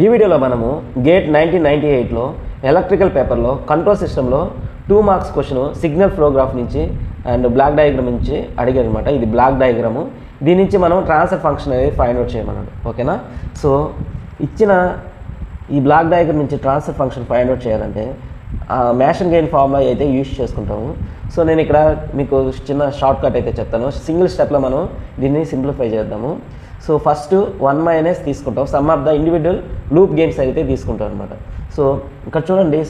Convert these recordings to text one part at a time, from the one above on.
ఈ వీడియోలో మనము గేట్ 1998లో ఎలక్ట్రికల్ పేపర్లో కంట్రోల్ సిస్టంలో 2 marks question signal flow graph నుంచి అండ్ బ్లాక్ డయాగ్రామ్ నుంచి అడిగారు అనమాట. ఇది బ్లాక్ డయాగ్రాము. దీని నుంచి మనం ట్రాన్స్ఫర్ ఫంక్షన్ అనేది ఫైండ్ అవుట్ చేయమన్నాడు. ఓకేనా. సో ఇచ్చిన ఈ బ్లాక్ డయాగ్రామ్ నుంచి ట్రాన్స్ఫర్ ఫంక్షన్ ఫైండ్ అవుట్ చేయాలంటే మ్యాషన్ గెయిన్ ఫార్ములా అయితే యూజ్ చేసుకుంటాము. సో నేను ఇక్కడ మీకు చిన్న షార్ట్ కట్ అయితే చెప్తాను. సింగిల్ స్టెప్లో మనం దీన్ని సింప్లిఫై చేద్దాము. సో ఫస్ట్ 1 - తీసుకుంటాం. Some of the individual loop gains అయితే తీసుకుంటాం అనమాట. సో ఇక్కడ చూడండి,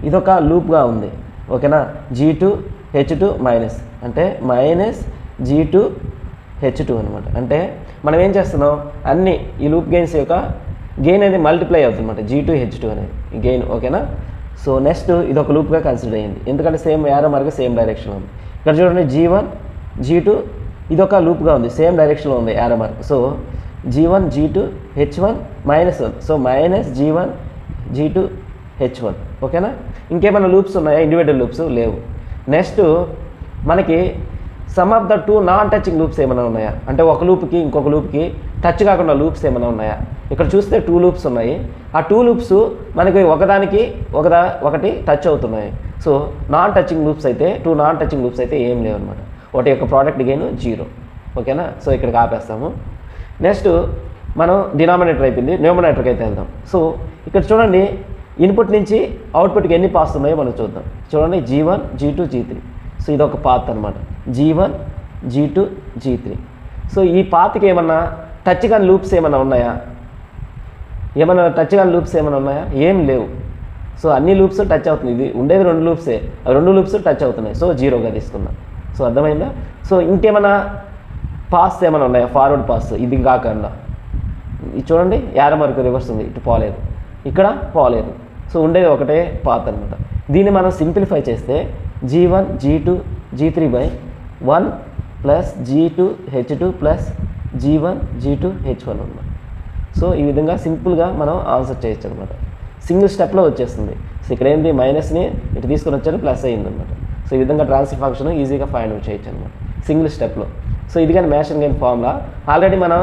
ఇదొక లూప్గా ఉంది. ఓకేనా. G2 H2 మైనస్ అంటే -G2 H2 అనమాట. అంటే మనం ఏం చేస్తున్నాం, అన్ని ఈ లూప్ గెయిన్స్ యొక్క గెయిన్ అనేది మల్టిప్లై అవుతుంది అనమాట. G2 H2 అనేది గెయిన్. ఓకేనా. సో నెక్స్ట్ ఇది ఒక లూప్గా కన్సిడర్ అయ్యింది, ఎందుకంటే సేమ్ యారో మార్క్ సేమ్ డైరెక్షన్లో ఉంది. ఇక్కడ చూడండి G1 G2 ఇది ఒక లూప్గా ఉంది, సేమ్ డైరెక్షన్లో ఉంది arrow mark. So G1 G2 H1 -1, so -G1 G2 H1. ఓకేనా. ఇంకేమైనా లూప్స్ ఉన్నాయా? ఇండివిజువల్ లూప్స్ లేవు. నెక్స్ట్ మనకి some of the 2 non touching loops ఏమైనా ఉన్నాయా అంటే ఒక లూప్కి ఇంకొక లూప్కి టచ్ కాకుండా లూప్స్ ఏమైనా ఉన్నాయా? ఇక్కడ చూస్తే 2 లూప్స్ ఉన్నాయి. ఆ 2 లూప్స్ మనకి ఒకదానికి ఒకటి టచ్ అవుతున్నాయి. సో నాన్ టచింగ్ లూప్స్ అయితే 2 నాన్ టచింగ్ లూప్స్ అయితే ఏం లేవు అనమాట. ఒకటి యొక్క ప్రోడక్ట్ గెయిన్ 0. ఓకేనా. సో ఇక్కడికి ఆపేస్తాము. నెక్స్ట్ మనం డినామినేటర్ అయిపోయింది, న్యూమరేటర్కి అయితే వెళ్దాం. సో ఇక్కడ చూడండి, ఇన్పుట్ నుంచి అవుట్పుట్కి ఎన్ని పాత్స్ ఉన్నాయో మనం చూద్దాం. చూడండి G1 G2 G3. సో ఇది ఒక పాత్ అనమాట. G1 G2 G3. సో ఈ పాత్కి ఏమన్నా టచ్ కాని లూప్స్ ఏమైనా ఉన్నాయా? ఏమైనా టచ్ కాని లూప్స్ ఏమైనా ఉన్నాయా? ఏం లేవు. సో అన్ని లూప్స్ టచ్ అవుతుంది. ఇది ఉండేది 2 లూప్సే, 2 లూప్స్ టచ్ అవుతున్నాయి. సో 0గా తీసుకున్నాం. సో అర్థమైందా? సో ఇంకేమైనా పాస్ ఏమైనా ఉన్నాయా? ఫార్వర్డ్ పాస్ ఇది కాకుండా ఇది చూడండి, యారో మార్క్ రివర్స్ ఉంది, ఇటు పోలేదు, ఇక్కడ పోలేదు. సో ఉండేది ఒకటే పాత్ అనమాట. దీన్ని మనం సింప్లిఫై చేస్తే G1 G2 G3 / 1 + G2 H2 + G1 G2 H1 అనమాట. సో ఈ విధంగా సింపుల్గా మనం ఆన్సర్ చేయొచ్చు అనమాట. సింగిల్ స్టెప్లో వచ్చేస్తుంది. సో ఇక్కడ ఏంటి, మైనస్ని ఇటు తీసుకొని వచ్చారు, ప్లస్ అయ్యింది అనమాట. సో ఈ విధంగా ట్రాన్స్ఫర్ ఫంక్షన్ ఈజీగా ఫైండ్ అవుట్ చేయొచ్చు అనమాట సింగిల్ స్టెప్లో. సో ఇది కానీ మ్యాషన్ గెయిన్ ఫార్ములా ఆల్రెడీ మన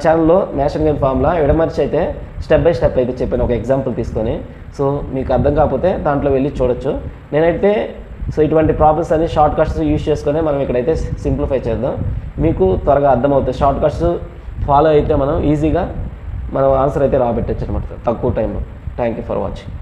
ఛానల్లో మ్యాషన్ గెయిన్ ఫార్ములా విడమర్చి అయితే స్టెప్ బై స్టెప్ అయితే చెప్పాను, ఒక ఎగ్జాంపుల్ తీసుకొని. సో మీకు అర్థం కాకపోతే దాంట్లో వెళ్ళి చూడొచ్చు. నేనైతే సో ఇటువంటి ప్రాబ్లమ్స్ అన్ని షార్ట్ కట్స్ యూజ్ చేసుకొని మనం ఇక్కడైతే సింప్లిఫై చేద్దాం. మీకు త్వరగా అర్థమవుతుంది. షార్ట్ కట్స్ ఫాలో అయితే మనం ఈజీగా మనం ఆన్సర్ అయితే రాబెట్టచ్చు అనమాట తక్కువ టైంలో. Thank you for watching.